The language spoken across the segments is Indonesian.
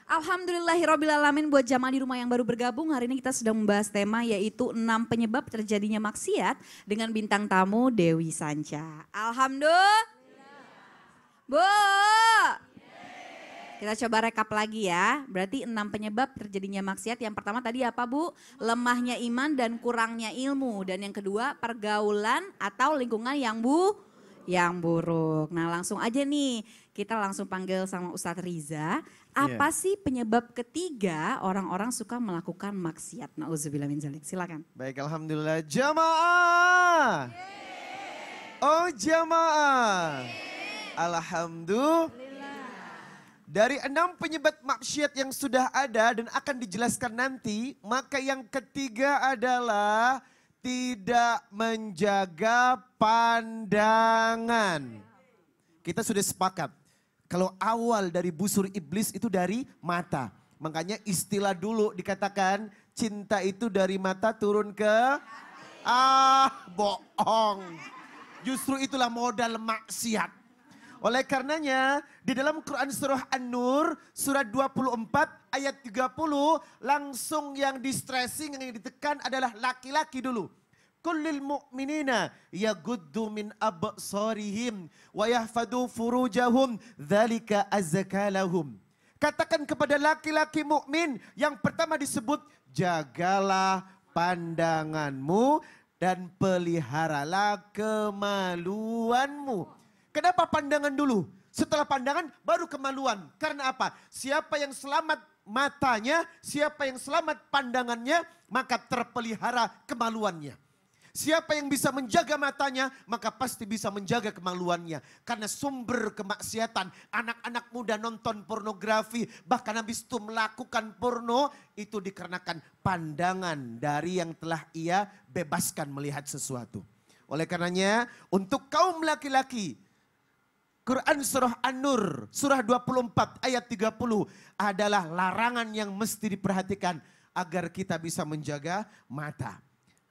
Alhamdulillahirrabbilalamin. Buat jamaah di rumah yang baru bergabung, hari ini kita sedang membahas tema yaitu 6 penyebab terjadinya maksiat dengan bintang tamu Dewi Sanca. Alhamdulillah. Bu, kita coba rekap lagi ya. Berarti 6 penyebab terjadinya maksiat. Yang pertama tadi apa Bu? Lemahnya iman dan kurangnya ilmu. Dan yang kedua pergaulan atau lingkungan yang buruk. Nah langsung aja nih, kita langsung panggil sama Ustadz Riza. Apa sih penyebab ketiga orang-orang suka melakukan maksiat? Nauzubillah min dzalik. Silakan. Baik, alhamdulillah. Jamaah. Oh jamaah. Alhamdulillah. Dari 6 penyebab maksiat yang sudah ada dan akan dijelaskan nanti, maka yang ketiga adalah tidak menjaga pandangan. Kita sudah sepakat. Kalau awal dari busur iblis itu dari mata. Makanya istilah dulu dikatakan cinta itu dari mata turun ke... bohong. Justru itulah modal maksiat. Oleh karenanya di dalam Quran surah An-Nur surat 24 ayat 30 langsung yang di stressing, yang ditekan adalah laki-laki dulu. Kullil mu'minina yaguddu min absarihim wa yahfadu furujahum dzalika azka lahum. Katakan kepada laki-laki mukmin yang pertama disebut, jagalah pandanganmu dan peliharalah kemaluanmu. Kenapa pandangan dulu? Setelah pandangan baru kemaluan. Karena apa? Siapa yang selamat matanya, siapa yang selamat pandangannya, maka terpelihara kemaluannya. Siapa yang bisa menjaga matanya, maka pasti bisa menjaga kemaluannya. Karena sumber kemaksiatan, anak-anak muda nonton pornografi, bahkan habis itu melakukan porno, itu dikarenakan pandangan dari yang telah ia bebaskan melihat sesuatu. Oleh karenanya, untuk kaum laki-laki, Quran surah An-Nur, surah 24 ayat 30 adalah larangan yang mesti diperhatikan agar kita bisa menjaga mata.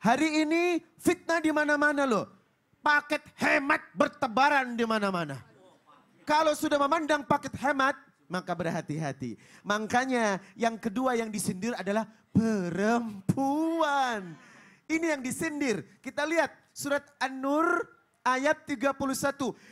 Hari ini fitnah di mana-mana loh. Paket hemat bertebaran di mana-mana. Kalau sudah memandang paket hemat, maka berhati-hati. Makanya yang kedua yang disindir adalah perempuan. Ini yang disindir. Kita lihat surat An-Nur ayat 31.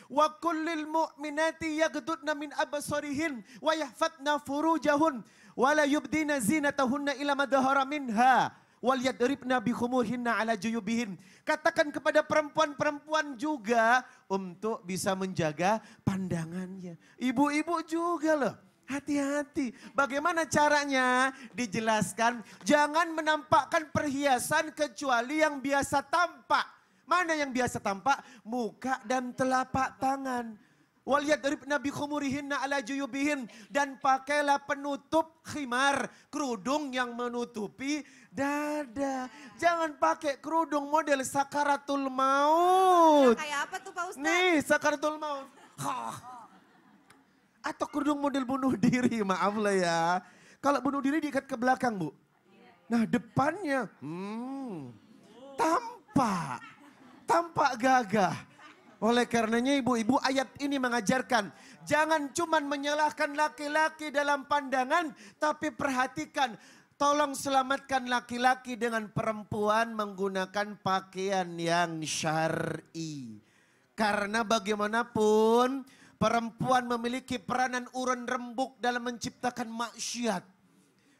Wa kullil mu'minati yaghdudna min absarihin wa yahfatna furujahun wa la yubdina zinatahunna illa ma dhahara minha. Waliyadribna bikhumurihinna ala juyubihin. Katakan kepada perempuan-perempuan juga untuk bisa menjaga pandangannya. Ibu-ibu juga loh. Hati-hati. Bagaimana caranya? Dijelaskan. Jangan menampakkan perhiasan kecuali yang biasa tampak. Mana yang biasa tampak? Muka dan telapak tangan. Waliyadribna bikhumurihinna ala juyubihin. Dan pakailah penutup khimar, kerudung yang menutupi dada. Jangan pakai kerudung model sakaratul maut. Kayak apa tuh Pak Ustadz? Nih sakaratul maut. Atau kerudung model bunuh diri, maaf lah ya. Kalau bunuh diri diikat ke belakang Bu. Nah depannya tampak gagah. Oleh karenanya ibu-ibu ayat ini mengajarkan. Jangan cuma menyalahkan laki-laki dalam pandangan. Tapi perhatikan. Tolong selamatkan laki-laki dengan perempuan menggunakan pakaian yang syar'i. Karena bagaimanapun perempuan memiliki peranan uren rembuk dalam menciptakan maksiat.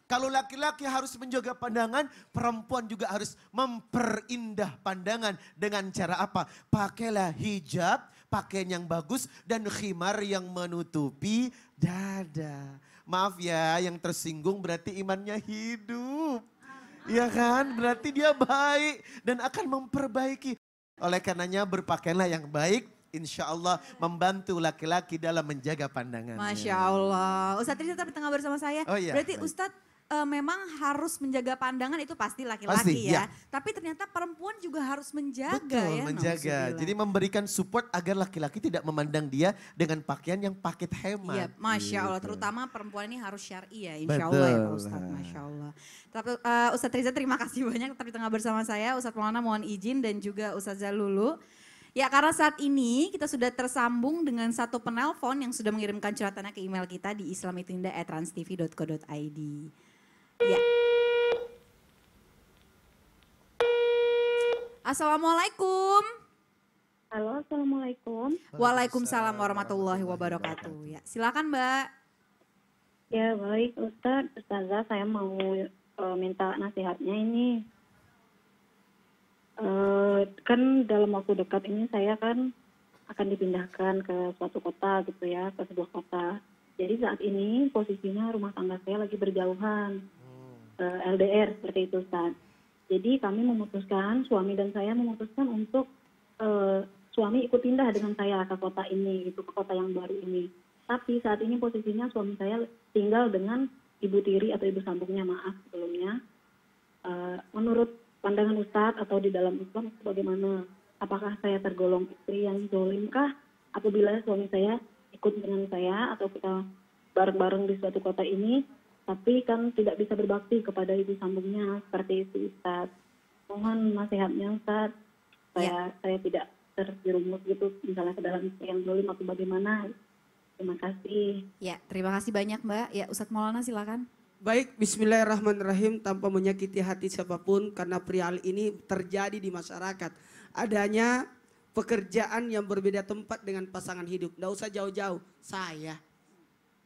Kalau laki-laki harus menjaga pandangan, perempuan juga harus memperindah pandangan. Dengan cara apa? Pakailah hijab, pakaian yang bagus dan khimar yang menutupi dada. Maaf ya, yang tersinggung berarti imannya hidup. Ya kan? Berarti dia baik dan akan memperbaiki. Oleh karenanya berpakaianlah yang baik. Insya Allah membantu laki-laki dalam menjaga pandangan. Masya Allah. Ustadz Riza tapi tengah bersama saya. Oh iya, berarti baik. Ustadz memang harus menjaga pandangan itu pasti laki-laki Pasti, ya. ya. Tapi ternyata perempuan juga harus menjaga. Betul, ya. menjaga. Jadi memberikan support agar laki-laki tidak memandang dia dengan pakaian yang paket hemat. Iya, Masya Allah. Gitu. Terutama perempuan ini harus syar'i ya, insya Betul. Allah ya Pak Ustadz. Masya Allah. Tapi, Ustadz Riza terima kasih banyak tapi tengah bersama saya. Ustadz Maulana mohon izin dan juga Ustadz Zalulu. Ya karena saat ini kita sudah tersambung dengan satu penelpon yang sudah mengirimkan curhatannya ke email kita di islamitinda@transtv.co.id. Ya. Assalamualaikum. Halo, Assalamualaikum. Waalaikumsalam warahmatullahi wabarakatuh. Ya, silakan Mbak. Ya baik Ustadz, Ustazah saya mau minta nasihatnya ini. Kan dalam waktu dekat ini saya kan akan dipindahkan ke suatu kota gitu ya, ke sebuah kota. Jadi saat ini posisinya rumah tangga saya lagi berjauhan, LDR seperti itu Ustadz. Jadi kami memutuskan, suami dan saya memutuskan untuk suami ikut pindah dengan saya ke kota ini, gitu, ke kota yang baru ini. Tapi saat ini posisinya suami saya tinggal dengan ibu tiri atau ibu sambungnya, maaf sebelumnya. Menurut pandangan Ustadz atau di dalam Islam bagaimana? Apakah saya tergolong istri yang zolimkah apabila suami saya ikut dengan saya atau kita bareng-bareng di suatu kota ini, tapi kan tidak bisa berbakti kepada ibu sambungnya seperti itu Ustadz. Mohon nasihatnya Ustadz, supaya saya tidak terjerumus gitu misalnya ke dalam istri yang zolim atau bagaimana. Terima kasih. Ya, terima kasih banyak Mbak. Ya, Ustadz Maulana silakan. Baik, bismillahirrahmanirrahim, tanpa menyakiti hati siapapun karena perihal ini terjadi di masyarakat. Adanya pekerjaan yang berbeda tempat dengan pasangan hidup. Nggak usah jauh-jauh, saya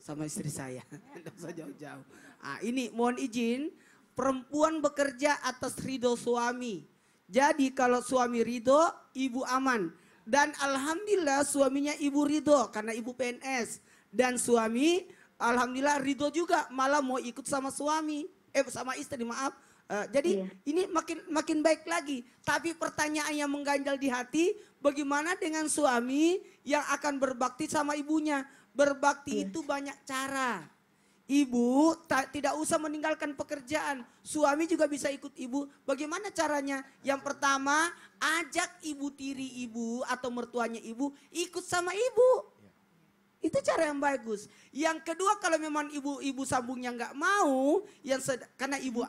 sama istri saya. Nggak usah jauh-jauh. Nah, ini mohon izin, perempuan bekerja atas ridho suami. Jadi kalau suami ridho, ibu aman. Dan alhamdulillah suaminya ibu ridho karena ibu PNS. Dan suami alhamdulillah ridho juga, malah mau ikut sama suami, sama istri maaf. Jadi ini makin baik lagi. Tapi pertanyaan yang mengganjal di hati, bagaimana dengan suami yang akan berbakti sama ibunya? Berbakti itu banyak cara. Ibu tidak usah meninggalkan pekerjaan. Suami juga bisa ikut ibu. Bagaimana caranya? Yang pertama, ajak ibu tiri ibu atau mertuanya ibu ikut sama ibu. Itu cara yang bagus. Yang kedua, kalau memang ibu sambungnya nggak mau, karena ibu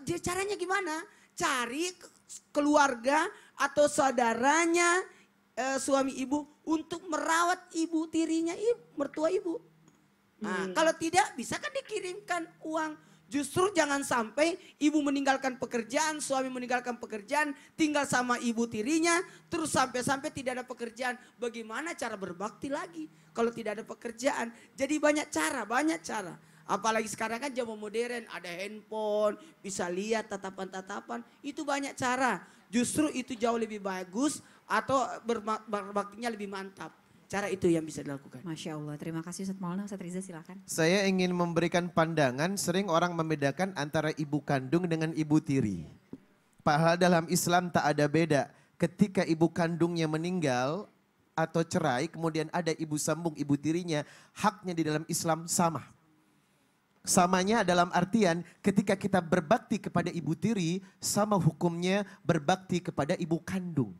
dia caranya gimana? Cari keluarga atau saudaranya suami ibu untuk merawat ibu tirinya, mertua ibu. Nah, kalau tidak bisa kan dikirimkan uang. Justru jangan sampai ibu meninggalkan pekerjaan, suami meninggalkan pekerjaan, tinggal sama ibu tirinya, terus sampai-sampai tidak ada pekerjaan. Bagaimana cara berbakti lagi kalau tidak ada pekerjaan? Jadi banyak cara. Apalagi sekarang kan zaman modern, ada handphone, bisa lihat tatapan-tatapan, itu banyak cara. Justru itu jauh lebih bagus atau berbaktinya lebih mantap. Cara itu yang bisa dilakukan. Masya Allah, terima kasih Ustadz Maulana. Ustadz Riza silakan. Saya ingin memberikan pandangan, sering orang membedakan antara ibu kandung dengan ibu tiri. Padahal dalam Islam tak ada beda. Ketika ibu kandungnya meninggal atau cerai, kemudian ada ibu sambung, ibu tirinya, haknya di dalam Islam sama. Samanya dalam artian ketika kita berbakti kepada ibu tiri, sama hukumnya berbakti kepada ibu kandung.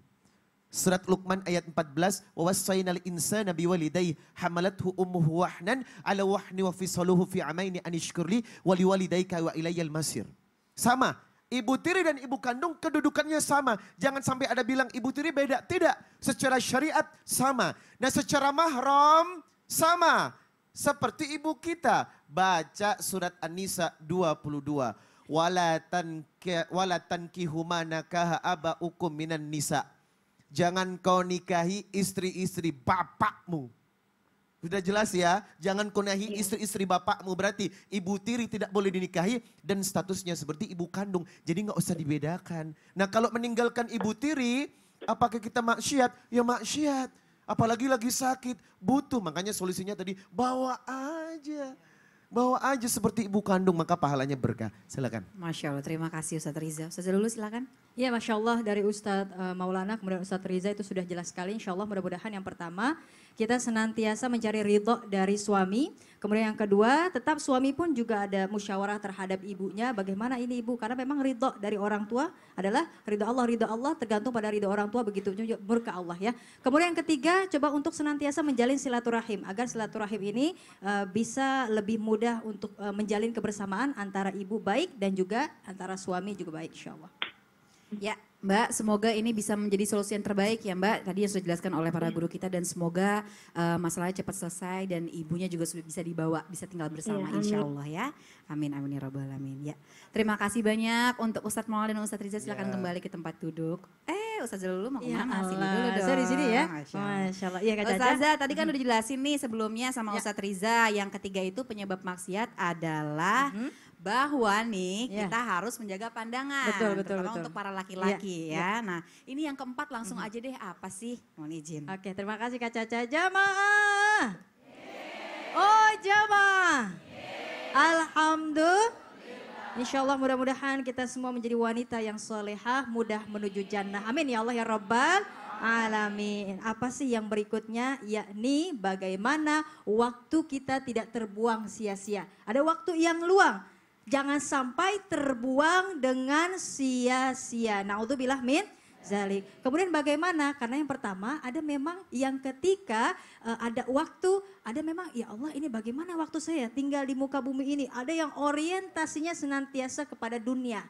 Surat Luqman ayat 14, wa wassaynal insana biwalidayhi hamalathu ummuhu wahnan ala wahni wa fisaluhu fi amaini an ishkurli wa liwalidayka wa ilayyal masir. Sama, ibu tiri dan ibu kandung kedudukannya sama. Jangan sampai ada bilang ibu tiri beda, tidak. Secara syariat sama. Nah, secara mahram sama. Seperti ibu kita, baca surat An-Nisa 22. Wala tankihu ma nakaha aba'ukum minan nisa. Jangan kau nikahi istri-istri bapakmu. Sudah jelas ya, jangan kau nikahi istri-istri bapakmu. Berarti ibu tiri tidak boleh dinikahi dan statusnya seperti ibu kandung. Jadi nggak usah dibedakan. Nah, kalau meninggalkan ibu tiri, apakah kita maksiat? Ya maksiat. Apalagi lagi sakit, butuh. Makanya solusinya tadi, bawa aja. Bawa aja seperti ibu kandung, maka pahalanya berkah. Silakan. Masya Allah, terima kasih Ustadz Riza. Ustadz dulu silakan. Ya, Masya Allah, dari Ustadz Maulana kemudian Ustadz Riza itu sudah jelas sekali. Insya Allah mudah-mudahan yang pertama kita senantiasa mencari ridho dari suami. Kemudian yang kedua, tetap suami pun juga ada musyawarah terhadap ibunya. Bagaimana ini ibu? Karena memang ridho dari orang tua adalah ridho Allah tergantung pada ridho orang tua, begitu juga murka Allah ya. Kemudian yang ketiga, coba untuk senantiasa menjalin silaturahim. Agar silaturahim ini bisa lebih mudah untuk menjalin kebersamaan antara ibu baik dan juga antara suami juga baik, insya Allah. Ya, Mbak, semoga ini bisa menjadi solusi yang terbaik ya Mbak. Tadi yang sudah dijelaskan oleh para guru kita dan semoga masalahnya cepat selesai dan ibunya juga sudah bisa dibawa, bisa tinggal bersama Iya, insya amin. Allah ya. Amin, amin ya rabbal alamin. Ya. Terima kasih banyak untuk Ustadz Maulana dan Ustadz Riza, silakan kembali ke tempat duduk. Ustadz Jalul mau Ya kemana? Sini Allah, dulu dong. saya di sini ya. Masya Allah. Masya Allah. Iya Kak Caca. Ustazah tadi kan udah dijelasin nih sebelumnya sama Ustadz Riza. Yang ketiga itu penyebab maksiat adalah bahwa nih Ya. kita harus menjaga pandangan. Betul, betul, terutama betul. untuk para laki-laki Ya, ya. Nah ini yang keempat langsung aja deh, apa sih? Mohon izin. Oke, terima kasih Kak Caca. Jamaah. Oh jamaah. Alhamdulillah. Insya Allah mudah-mudahan kita semua menjadi wanita yang solehah, mudah menuju jannah. Amin ya Allah ya Rabbal alamin. Apa sih yang berikutnya? Yakni bagaimana waktu kita tidak terbuang sia-sia. Ada waktu yang luang. Jangan sampai terbuang dengan sia-sia. Na'udzubillah min zalik. Kemudian bagaimana? Karena yang pertama ada memang yang ketika ada waktu, ada memang ya Allah ini bagaimana waktu saya tinggal di muka bumi ini. Ada yang orientasinya senantiasa kepada dunia.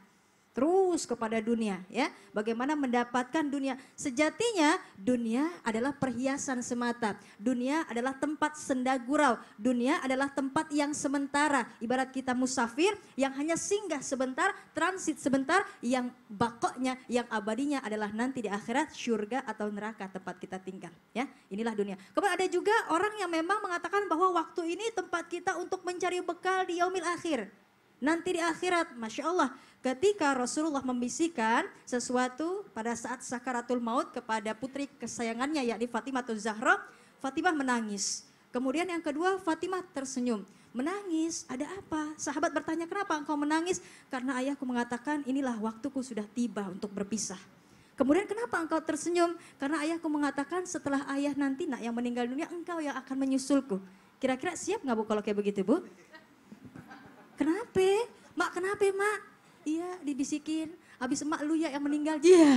Terus kepada dunia ya. Bagaimana mendapatkan dunia. Sejatinya dunia adalah perhiasan semata. Dunia adalah tempat senda gurau. Dunia adalah tempat yang sementara. Ibarat kita musafir yang hanya singgah sebentar, transit sebentar, yang bakoknya, yang abadinya adalah nanti di akhirat syurga atau neraka tempat kita tinggal. Ya, inilah dunia. Kemudian ada juga orang yang memang mengatakan bahwa waktu ini tempat kita untuk mencari bekal di yaumil akhir. Nanti di akhirat, Masya Allah, ketika Rasulullah membisikkan sesuatu pada saat sakaratul maut kepada putri kesayangannya yakni Fatimah Zahra, Fatimah menangis. Kemudian yang kedua Fatimah tersenyum. Menangis, ada apa? Sahabat bertanya, kenapa engkau menangis? Karena ayahku mengatakan inilah waktuku sudah tiba untuk berpisah. Kemudian kenapa engkau tersenyum? Karena ayahku mengatakan setelah ayah nanti nak yang meninggal dunia engkau yang akan menyusulku. Kira-kira siap nggak Bu kalau kayak begitu Bu? Kenapa? Mak kenapa mak? Iya dibisikin, habis emak lu ya yang meninggal. Iya.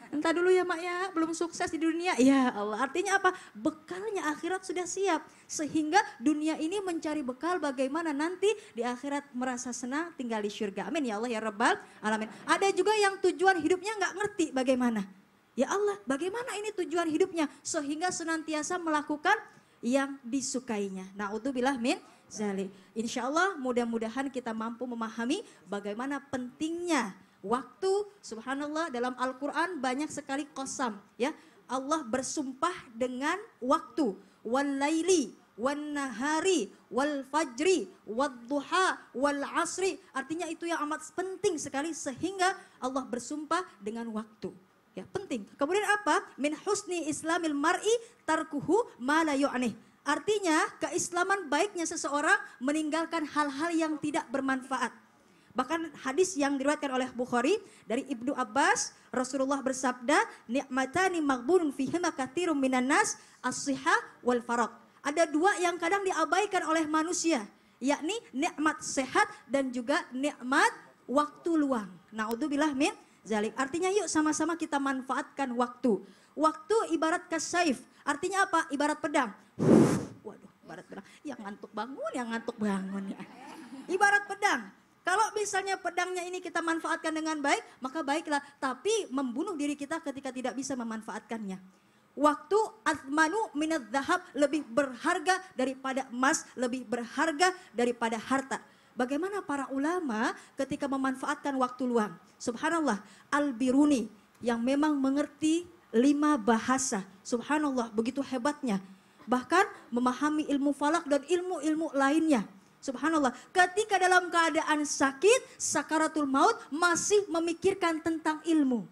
Entah dulu ya mak ya, belum sukses di dunia. Ya Allah, artinya apa? Bekalnya akhirat sudah siap. Sehingga dunia ini mencari bekal bagaimana nanti di akhirat merasa senang tinggal di syurga. Amin ya Allah ya Rabbal alamin. Ada juga yang tujuan hidupnya nggak ngerti bagaimana. Ya Allah, bagaimana ini tujuan hidupnya? Sehingga senantiasa melakukan yang disukainya. Na'udzubillah min zalik. Insya Allah mudah-mudahan kita mampu memahami bagaimana pentingnya waktu. Subhanallah dalam Al-Quran banyak sekali qasam. Ya, Allah bersumpah dengan waktu. Wal laili, wan nahari, wal fajri, wad duha, wal asri. Artinya itu yang amat penting sekali sehingga Allah bersumpah dengan waktu. Ya, penting. Kemudian apa? Min husni islamil mar'i tarkuhu ma la yu'nih. Artinya keislaman baiknya seseorang meninggalkan hal-hal yang tidak bermanfaat. Bahkan hadis yang diriwayatkan oleh Bukhari dari Ibnu Abbas, Rasulullah bersabda, "Ni'matani maghbunun fihima katsirun minan nas, as-sihah wal faragh." Ada dua yang kadang diabaikan oleh manusia, yakni nikmat sehat dan juga nikmat waktu luang. Naudzubillah min zalik. Artinya yuk sama-sama kita manfaatkan waktu. Waktu ibarat kasaif. Artinya apa? Ibarat pedang. Waduh, ibarat pedang. Yang ngantuk bangun ya. Ibarat pedang. Kalau misalnya pedangnya ini kita manfaatkan dengan baik, maka baiklah. Tapi membunuh diri kita ketika tidak bisa memanfaatkannya. Waktu athmanu minadz zahab, lebih berharga daripada emas, lebih berharga daripada harta. Bagaimana para ulama ketika memanfaatkan waktu luang? Subhanallah, Al-Biruni yang memang mengerti 5 bahasa. Subhanallah, begitu hebatnya. Bahkan memahami ilmu falak dan ilmu-ilmu lainnya. Subhanallah, ketika dalam keadaan sakit, sakaratul maut masih memikirkan tentang ilmu.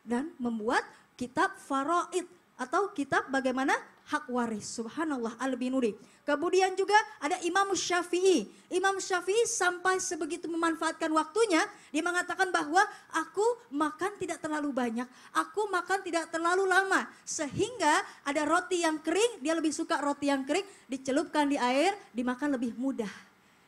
Dan membuat kitab faraid atau kitab bagaimana hak waris. Subhanallah, Al-Binuri. Kemudian juga ada Imam Syafi'i. Imam Syafi'i sampai sebegitu memanfaatkan waktunya, dia mengatakan bahwa aku makan tidak terlalu banyak, aku makan tidak terlalu lama. Sehingga ada roti yang kering, dia lebih suka roti yang kering, dicelupkan di air, dimakan lebih mudah.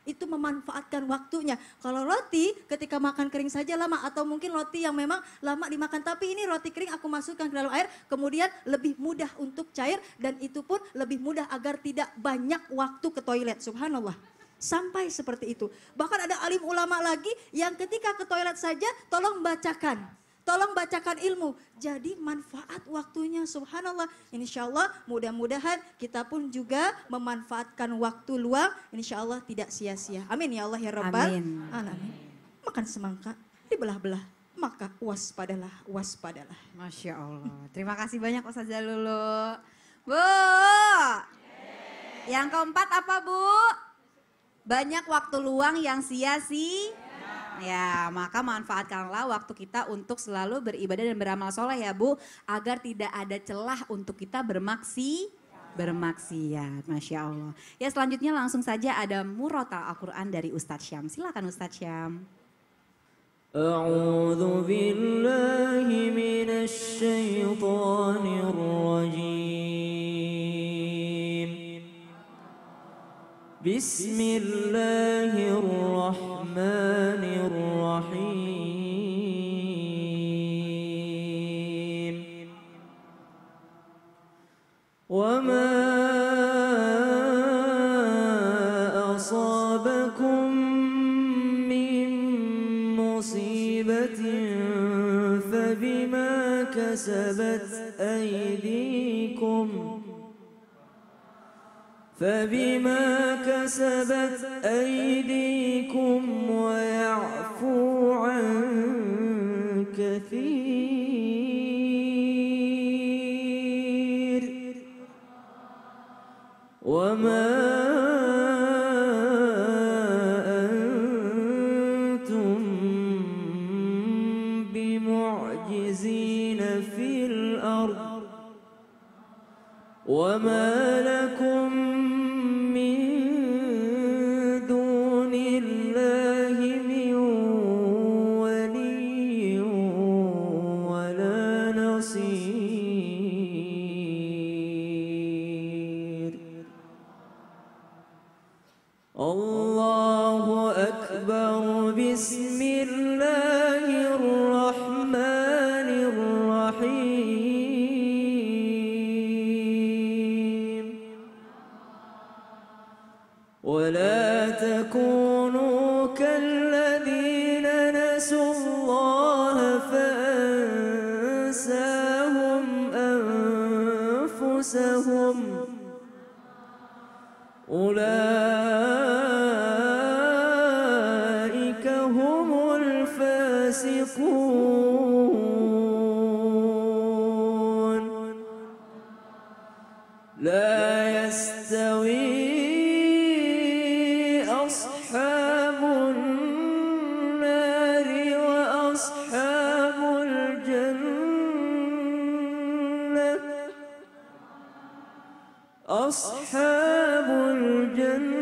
Itu memanfaatkan waktunya. Kalau roti ketika makan kering saja lama, atau mungkin roti yang memang lama dimakan, tapi ini roti kering aku masukkan ke dalam air, kemudian lebih mudah untuk cair, dan itu pun lebih mudah agar tidak banyak waktu ke toilet. Subhanallah. Sampai seperti itu. Bahkan ada alim ulama lagi yang ketika ke toilet saja tolong bacakan. Tolong bacakan ilmu. Jadi manfaat waktunya, subhanallah. Insya Allah mudah-mudahan kita pun juga memanfaatkan waktu luang. Insya Allah tidak sia-sia. Amin ya Allah ya Rabbal Alamin. Makan semangka, dibelah-belah. Maka waspadalah, waspadalah. Masya Allah. Terima kasih banyak Ustazah Lulu. Bu, yang keempat apa Bu? Banyak waktu luang yang sia-sia. Ya, maka manfaatkanlah waktu kita untuk selalu beribadah dan beramal soleh ya Bu. Agar tidak ada celah untuk kita bermaksiat. Masya Allah. Ya selanjutnya langsung saja ada murotal Al-Quran dari Ustadz Syam. Silakan Ustadz Syam. أعوذ بالله من الشيطان الرجيم بسم الله الرحمن الرحيم وما أصابكم من مصيبة فبما كسبت أيديكم ويعفو عن كثير وما أنتم بمعجزين في الأرض وما لكم من دون الله من ولي ولا نصير الله أكبر بسم الله الرحمن الرحيم ولا تكونوا كالذين نسوا الله فأنساهم أنفسهم أولئك هم الفاسقون لا يستوي أصحاب النار وأصحاب الجنة أصحاب الجنة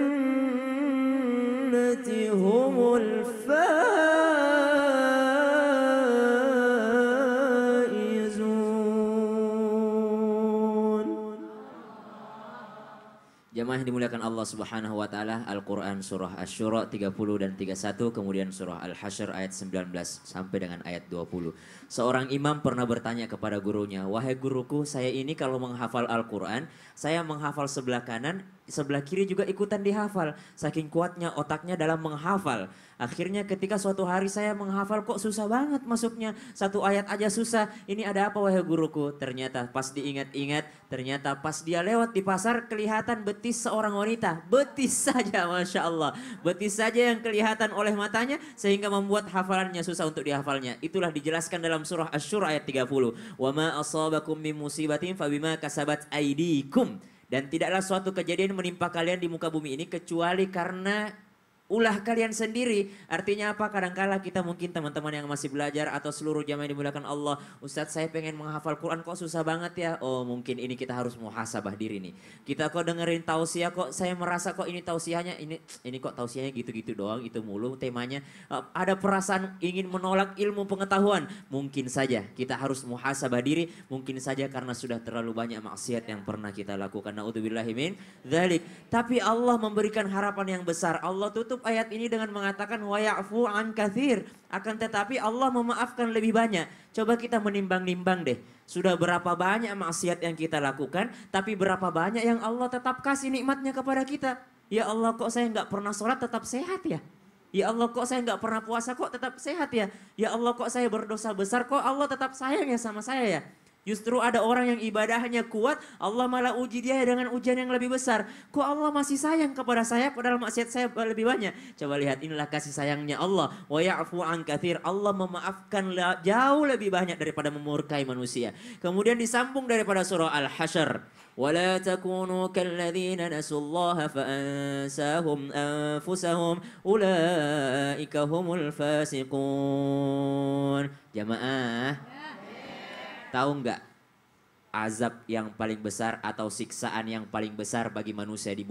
هم الفائزون. Jamaah yang dimuliakan Allah Subhanahu wa taala, Al-Qur'an surah Asy-Syura 30 dan 31, kemudian surah Al-Hasyr ayat 19 sampai dengan ayat 20. Seorang imam pernah bertanya kepada gurunya, "Wahai guruku, saya ini kalau menghafal Al-Qur'an, saya menghafal sebelah kanan, sebelah kiri juga ikutan dihafal. Saking kuatnya otaknya dalam menghafal. Akhirnya ketika suatu hari saya menghafal kok susah banget masuknya. Satu ayat aja susah. Ini ada apa wahai guruku?" Ternyata pas diingat-ingat, ternyata pas dia lewat di pasar kelihatan betis seorang wanita. Betis saja, Masya Allah. Betis saja yang kelihatan oleh matanya sehingga membuat hafalannya susah untuk dihafalnya. Itulah dijelaskan dalam surah Asy-Syura ayat 30. "Wa ma asabakum min musibatin fabima kasabat aydikum." Dan tidaklah suatu kejadian menimpa kalian di muka bumi ini kecuali karena ulah kalian sendiri. Artinya apa? Kadangkala kita mungkin teman-teman yang masih belajar atau seluruh jamaah yang dimuliakan Allah, "Ustadz, saya pengen menghafal Quran kok susah banget ya." Oh, mungkin ini kita harus muhasabah diri nih. Kita kok dengerin tausiah kok saya merasa kok ini tausiahnya ini kok tausiahnya gitu-gitu doang, itu mulu temanya. Ada perasaan ingin menolak ilmu pengetahuan. Mungkin saja kita harus muhasabah diri, mungkin saja karena sudah terlalu banyak maksiat yang pernah kita lakukan. Na'udzubillahi min dzalik. Tapi Allah memberikan harapan yang besar. Allah tutup ayat ini dengan mengatakan wa ya'fu an katsir. Akan tetapi Allah memaafkan lebih banyak. Coba kita menimbang-nimbang deh. Sudah berapa banyak maksiat yang kita lakukan, tapi berapa banyak yang Allah tetap kasih nikmatnya kepada kita. Ya Allah, kok saya nggak pernah sholat tetap sehat ya? Ya Allah kok saya nggak pernah puasa kok tetap sehat ya. Ya Allah kok saya berdosa besar kok Allah tetap sayang ya sama saya ya. Justru ada orang yang ibadahnya kuat, Allah malah uji dia dengan ujian yang lebih besar. Kok Allah masih sayang kepada saya padahal maksiat saya lebih banyak. Coba lihat, inilah kasih sayangnya Allah. Wa ya'fu an katsir. Allah memaafkan jauh lebih banyak daripada memurkai manusia. Kemudian disambung daripada surah Al-Hasyr. ولا تكونوا كالذين نسوا الله فأنساهم أنفسهم أولئك هم الفاسقون. Jamaah, tahu nggak azab yang paling besar atau siksaan yang paling besar bagi manusia di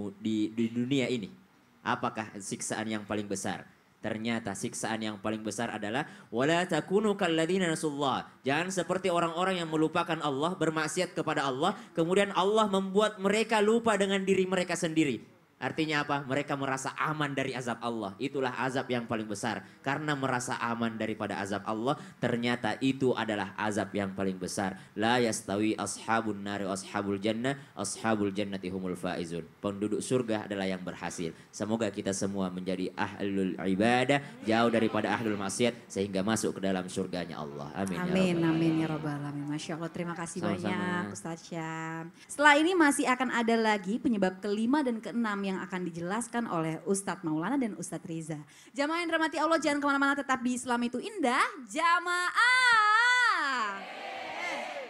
dunia ini? Apakah siksaan yang paling besar? Ternyata siksaan yang paling besar adalah wala takunu kalladzina nasullah. Jangan seperti orang-orang yang melupakan Allah, bermaksiat kepada Allah, kemudian Allah membuat mereka lupa dengan diri mereka sendiri. Artinya apa? Mereka merasa aman dari azab Allah. Itulah azab yang paling besar. Karena merasa aman daripada azab Allah, ternyata itu adalah azab yang paling besar. La yastawi ashabun nari ashabul jannah, ashabul jannati humul faizun. Penduduk surga adalah yang berhasil. Semoga kita semua menjadi ahlul ibadah, jauh daripada ahlul maksiat, sehingga masuk ke dalam surganya Allah. Amin. Amin, amin ya Rabbal Alamin. Masya Allah, terima kasih Sama-sama. banyak Ustadz Syam. Setelah ini masih akan ada lagi penyebab kelima dan keenam yang akan dijelaskan oleh Ustadz Maulana dan Ustadz Riza. Jamaah yang dirahmati Allah, jangan kemana-mana, tetap di Islam itu indah. Jamaah.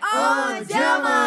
Oh jamaah.